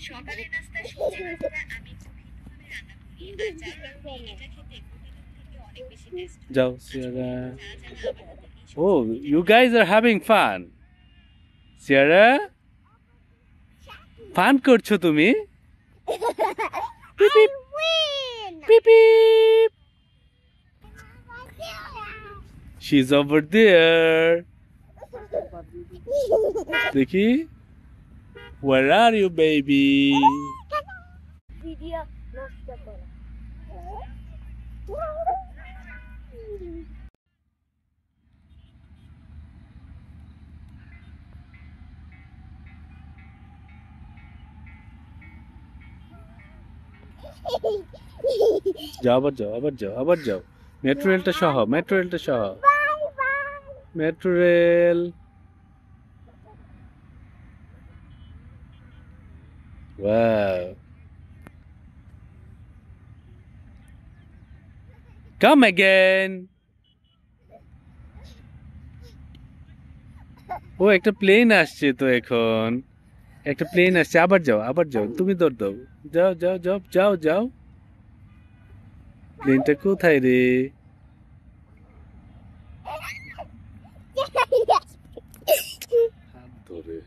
সকালের নাস্তায় সবজি ভাজিটা আমি খুব ভিন্নভাবে রান্না করি আর যার কারণে এটা খেতে প্রতিদিন থেকে অনেক বেশি টেস্ট হয়। যাও আজ সিয়ারা। পর্যন্ত যারা যারা আমার হাতে এই Oh, সবজি you guys are having fun. Sierra, fun করছো তুমি? পিপ পিপ পিপ পিপ। She's over there. দেখি, where are you, baby? Video নষ্ট করো। যাও আবার যাও আবার যাও আবার যাও। মেট্রো রেলটা সহ, মেট্রো রেলটা সহ। Metro rail. Wow. Come again. ও একটা প্লেন আসছে তো এখন। একটা প্লেন আসছে, আবার যাও আবার যাও, তুমি দৌড় দাও। যাও যাও যাও যাও যাও। প্লেনটা কোথায় রে? হাত ধরে।